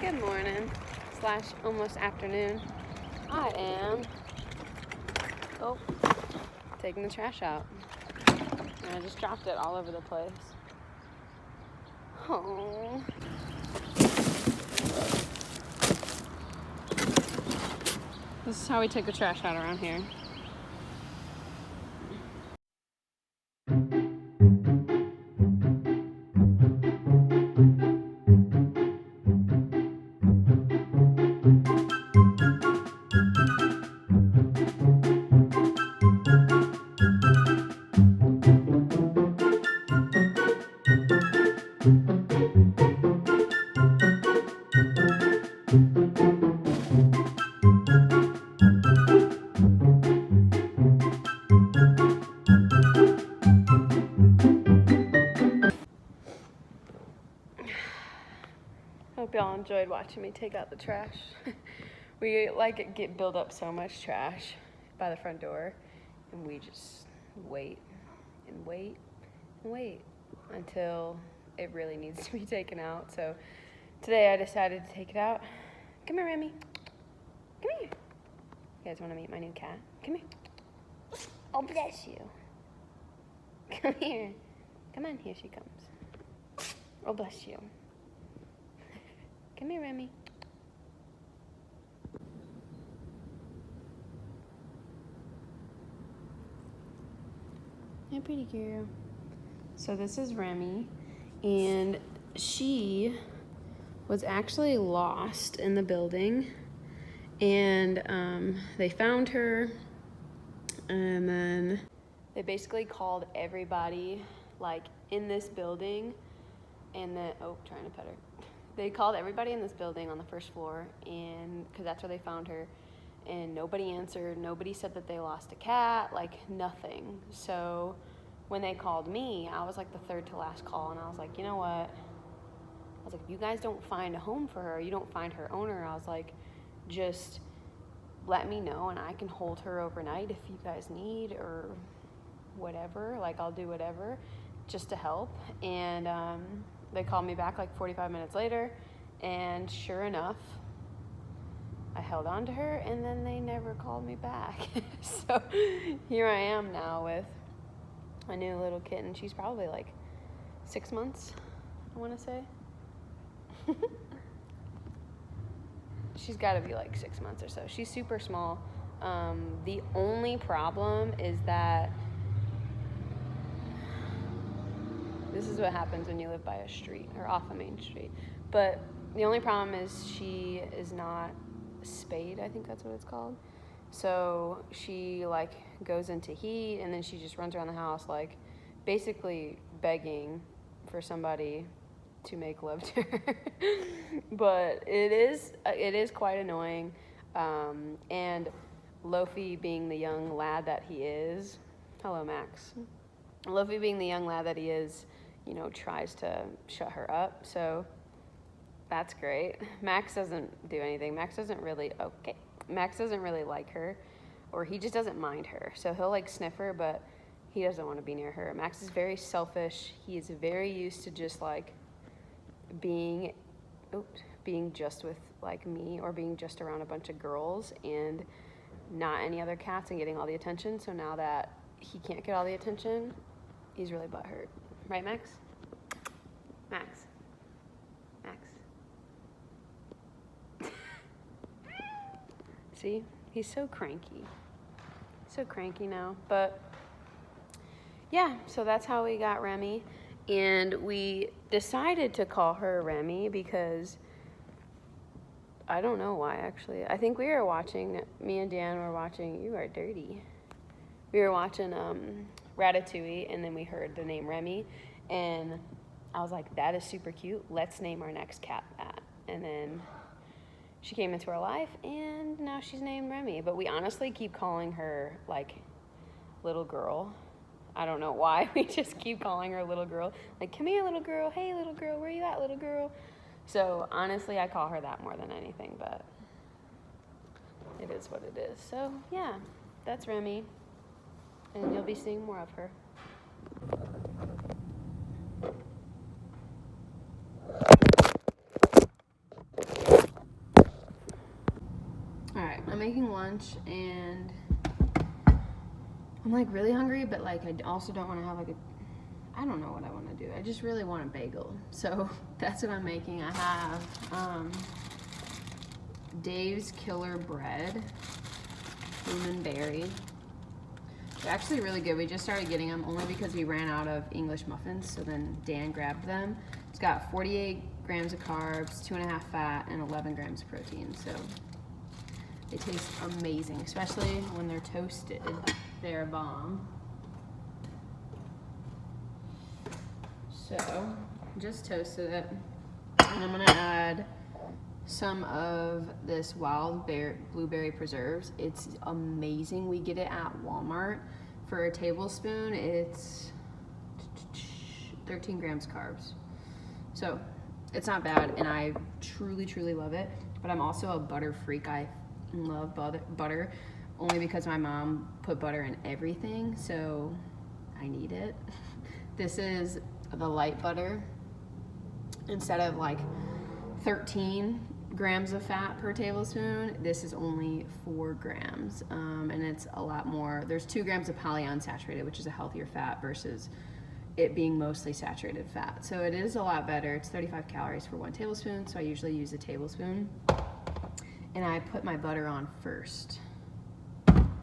Good morning / almost afternoon. I am taking the trash out. And I just dropped it all over the place. Oh. This is how we take the trash out around here. Hope y'all enjoyed watching me take out the trash. We build up so much trash by the front door, and we just wait and wait and wait until it really needs to be taken out. So today I decided to take it out. Come here, Remy. Come here. You guys want to meet my new cat? Come here. Oh, bless you. Come here. Come on, here she comes. Oh, bless you. Come here, Remy. Yeah, pretty girl. So this is Remy, and she was actually lost in the building, and they found her, and then they basically called everybody in this building, and then trying to pet her. They called everybody in this building on the first floor, and because that's where they found her, and nobody answered. Nobody said that they lost a cat, nothing. So when they called me, I was the third to last call, and I was like, you know what? I was like, if you guys don't find a home for her, you don't find her owner, I was like, just let me know, and I can hold her overnight if you guys need, or whatever. I'll do whatever just to help. And they called me back 45 minutes later, and sure enough, I held on to her, and then they never called me back. So here I am now with a new little kitten. She's probably 6 months, I want to say. She's got to be 6 months or so. She's super small. The only problem is that this is what happens when you live by a street or off a main street. But the only problem is she is not spayed, I think that's what it's called. So she goes into heat, and then she just runs around the house basically begging for somebody to make love to her. But it is quite annoying. And Lofi, being the young lad that he is, hello Max. Lofi, being the young lad that he is, tries to shut her up. So that's great. Max doesn't do anything. Max doesn't really like her, or he just doesn't mind her. So he'll sniff her, but he doesn't want to be near her. Max is very selfish. He is very used to just being just with me, or being just around a bunch of girls and not any other cats, and getting all the attention. So now that he can't get all the attention, he's really butthurt. Right, Max? Max. See? He's so cranky. So cranky now. But yeah, so that's how we got Remy. And we decided to call her Remy because I don't know why, actually. I think me and Dan were watching, you are dirty. We were watching Ratatouille, and then we heard the name Remy, and I was like, that is super cute. Let's name our next cat that. And then she came into our life, and now she's named Remy. But we honestly keep calling her little girl. I don't know why. We just keep calling her little girl. Come here, little girl. Hey, little girl. Where you at, little girl? So honestly, I call her that more than anything, but it is what it is. So yeah, that's Remy, and you'll be seeing more of her. making lunch and I'm like really hungry, but like I also don't want to have like I don't know what I want to do. I just really want a bagel. So that's what I'm making. I have Dave's Killer Bread, Human Berry. They're actually really good. We just started getting them only because we ran out of English muffins, so then Dan grabbed them. It's got 48 grams of carbs, 2.5 fat, and 11 grams of protein. So they taste amazing, especially when they're toasted. They're a bomb. So just toasted it, and I'm gonna add some of this wild blueberry preserves. It's amazing. We get it at Walmart. For a tablespoon, it's 13 grams carbs. So it's not bad, and I truly, truly love it. But I'm also a butter freak. I love butter only because my mom put butter in everything, so I need it. This is the light butter. Instead of like 13 grams of fat per tablespoon, this is only 4 grams, and it's a lot more. There's 2 grams of polyunsaturated, which is a healthier fat, versus it being mostly saturated fat. So it is a lot better. It's 35 calories for 1 tablespoon, so I usually use a tablespoon. And I put my butter on first,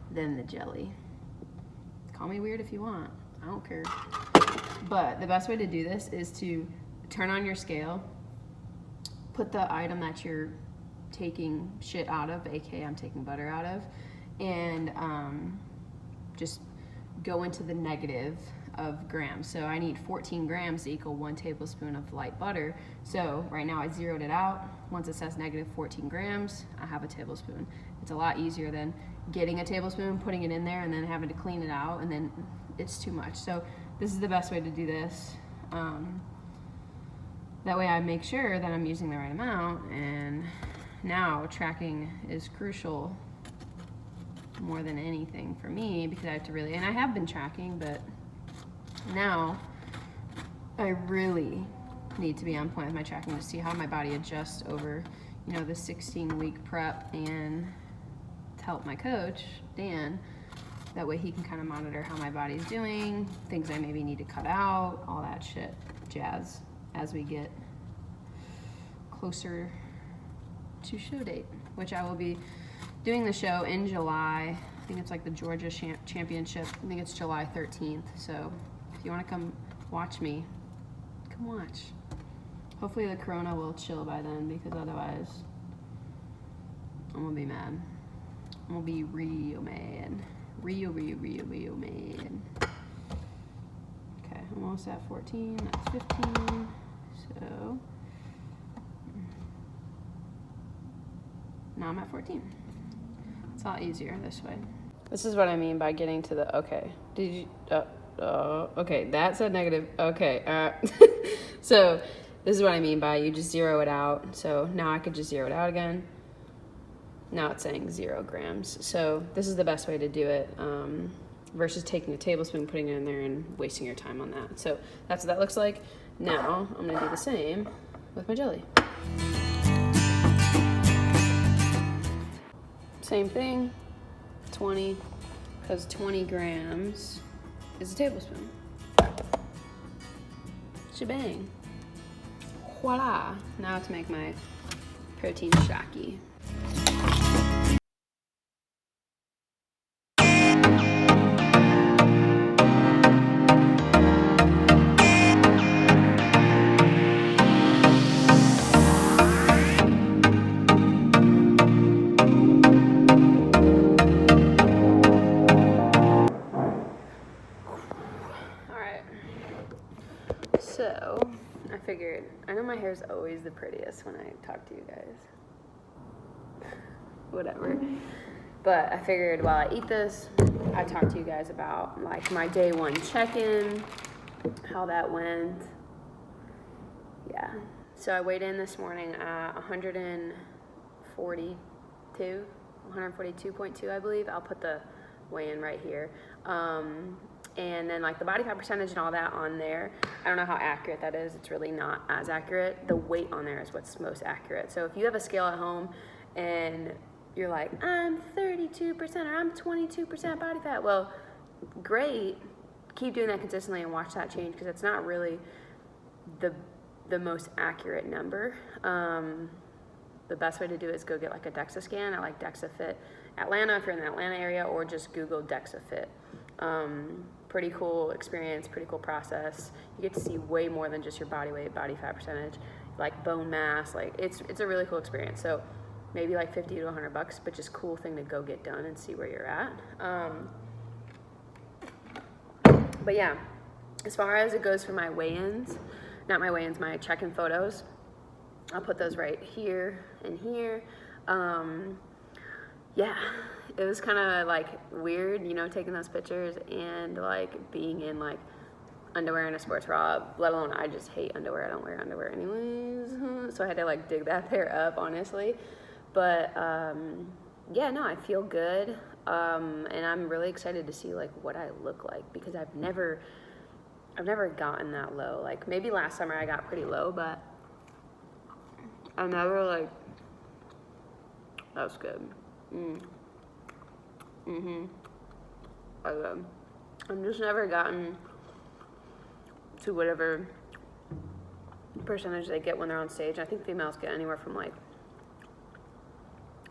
then the jelly. Call me weird if you want, I don't care. But the best way to do this is to turn on your scale, put the item that you're taking shit out of, aka I'm taking butter out of, and just go into the negative of grams. So I need 14 grams to equal 1 tablespoon of light butter. So right now I zeroed it out. Once it says negative 14 grams, I have a tablespoon. It's a lot easier than getting a tablespoon, putting it in there, and then having to clean it out, and then it's too much. So this is the best way to do this. That way I make sure that I'm using the right amount, and now tracking is crucial more than anything for me, because I have to really, and I have been tracking, but now I really need to be on point with my tracking to see how my body adjusts over, you know, the 16-week prep, and to help my coach, Dan, that way he can kind of monitor how my body's doing, things I maybe need to cut out, all that shit jazz, as we get closer to show date, which I will be doing the show in July. I think it's like the Georgia Championship. I think it's July 13th. So if you want to come watch me, come watch. Hopefully the corona will chill by then, because otherwise I'm gonna be mad. I'm gonna be real mad. Real mad. Okay, I'm almost at 14, that's 15, so now I'm at 14. It's a lot easier this way. This is what I mean by getting to the, okay, did you, okay, that said negative, okay, so this is what I mean by you just zero it out. So now I could just zero it out again. Now it's saying 0 grams. So this is the best way to do it, versus taking a tablespoon, putting it in there, and wasting your time on that. So that's what that looks like. Now I'm gonna do the same with my jelly. Same thing, 20, because 20 grams is a tablespoon. Shebang. Voila. Now to make my protein shaki. So, I figured, I know my hair's always the prettiest when I talk to you guys. Whatever. But I figured while I eat this, I talk to you guys about like my day 1 check-in, how that went. Yeah. So I weighed in this morning at 142.2, I believe. I'll put the weigh-in right here. And then like the body fat percentage and all that on there, I don't know how accurate that is. It's really not as accurate. The weight on there is what's most accurate. So if you have a scale at home and you're like, I'm 32% or I'm 22% body fat. Well, great. Keep doing that consistently and watch that change, because it's not really the most accurate number. The best way to do it is go get like a DEXA scan. I like DEXA Fit Atlanta if you're in the Atlanta area, or just Google DEXA Fit. Pretty cool experience, pretty cool process. You get to see way more than just your body weight, body fat percentage, like bone mass. Like it's a really cool experience. So maybe like $50 to $100, but just cool thing to go get done and see where you're at. But yeah, as far as it goes for my weigh-ins, not my weigh-ins, my check-in photos, I'll put those right here and here. Yeah, it was kind of like weird, you know, taking those pictures and like being in like underwear and a sports bra, let alone I just hate underwear. I don't wear underwear anyways. So I had to like dig that pair up, honestly. But yeah, no, I feel good. And I'm really excited to see like what I look like, because I've never gotten that low. Like maybe last summer I got pretty low, but I never like, that was good. I've just never gotten to whatever percentage they get when they're on stage. I think females get anywhere from like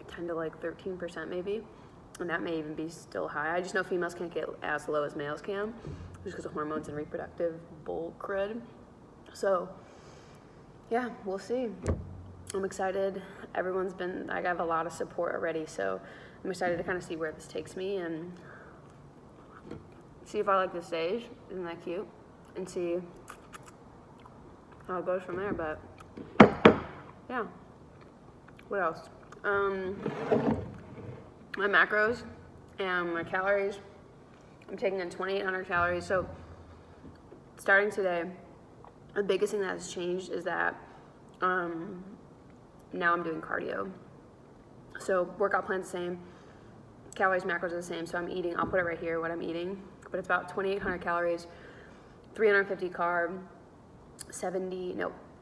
10 to like 13% maybe, and that may even be still high. I just know females can't get as low as males can, just because of hormones and reproductive bull crud. So yeah, we'll see. I'm excited. I have a lot of support already, so I'm excited to kind of see where this takes me and see if I like the stage. Isn't that cute? And see how it goes from there. But yeah, what else? My macros and my calories. I'm taking in 2,800 calories. So starting today, the biggest thing that has changed is that now I'm doing cardio. So workout plan's the same, calories, macros are the same. So I'm eating, I'll put it right here, what I'm eating, but it's about 2,800 calories, 350 carb,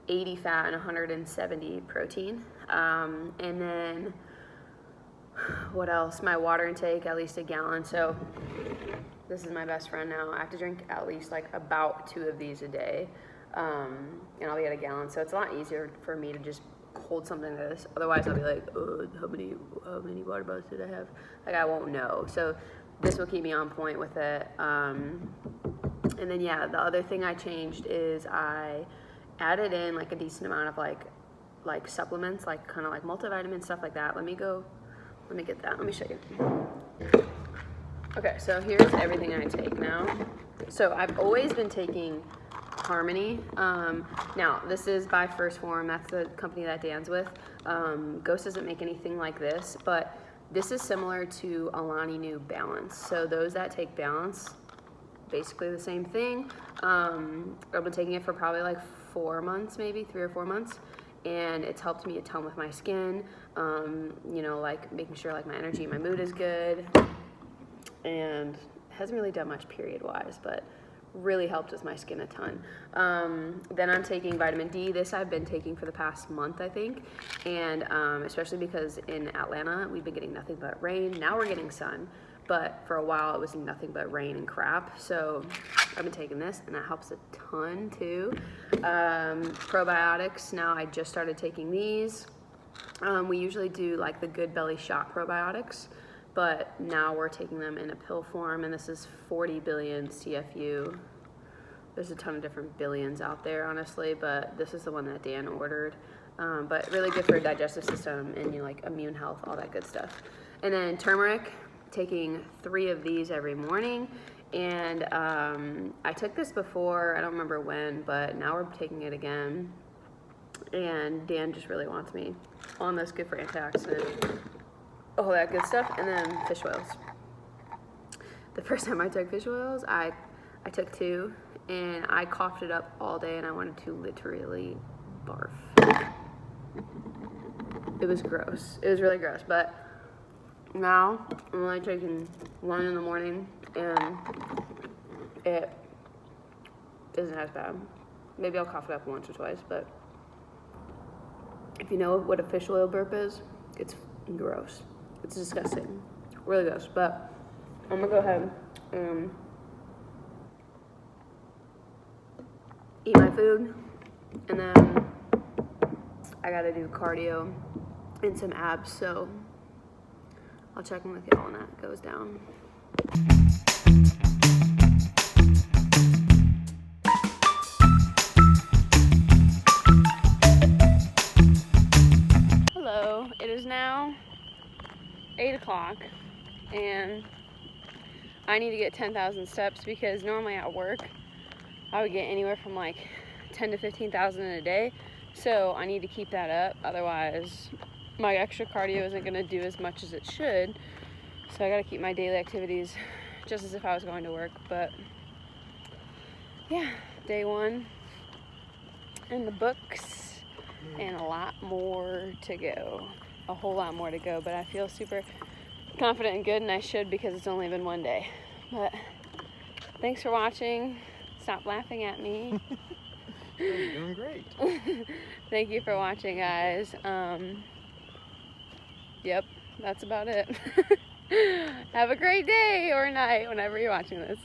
80 fat, and 170 protein. And then what else? My water intake, at least a gallon. So this is my best friend now. I have to drink at least like about 2 of these a day. And I'll be at a gallon. So it's a lot easier for me to just hold something like this. Otherwise I'll be like, oh, how many water bottles did I have? Like I won't know. So this will keep me on point with it. And then yeah, the other thing I changed is I added in like a decent amount of like supplements, like kind of like multivitamins, stuff like that. Let me get that. Let me show you. Okay, so here's everything I take now. So I've always been taking Harmony. Now this is by First Form. That's the company that Dan's with. Ghost doesn't make anything like this, but this is similar to Alani Nu Balance. So those that take Balance, basically the same thing. I've been taking it for probably like 4 months, maybe 3 or 4 months, and it's helped me a ton with my skin. You know, like making sure like my energy and my mood is good, and it hasn't really done much period wise, but really helped with my skin a ton. Then I'm taking vitamin D. This I've been taking for the past month, I think, and especially because in Atlanta we've been getting nothing but rain. Now we're getting sun, but for a while it was nothing but rain and crap. So I've been taking this, and that helps a ton too. Probiotics. Now I just started taking these. We usually do like the Good Belly Shot probiotics, but now we're taking them in a pill form, and this is 40 billion CFU. There's a ton of different billions out there, honestly, but this is the one that Dan ordered. But really good for digestive system and like immune health, all that good stuff. And then turmeric, taking 3 of these every morning. And I took this before, I don't remember when, but now we're taking it again. And Dan just really wants me on this, good for antioxidant, all that good stuff. And then fish oils. The first time I took fish oils, I took 2, and I coughed it up all day, and I wanted to literally barf. It was gross. It was really gross, but now I'm only taking 1 in the morning, and it isn't as bad. Maybe I'll cough it up once or twice, but if you know what a fish oil burp is, it's gross. It's disgusting. Really gross. But I'm gonna go ahead and eat my food, and then I gotta do cardio and some abs, so I'll check in with y'all when that goes down. Hello, it is now 8 o'clock, and I need to get 10,000 steps because normally at work I would get anywhere from like 10 to 15,000 in a day. So I need to keep that up, otherwise my extra cardio isn't going to do as much as it should. So I got to keep my daily activities just as if I was going to work. But yeah, day 1 in the books, and a lot more to go. A whole lot more to go, but I feel super confident and good, and I should because it's only been 1 day. But thanks for watching. Stop laughing at me. You're doing great. Thank you for watching, guys. Yep, that's about it. Have a great day or night whenever you're watching this.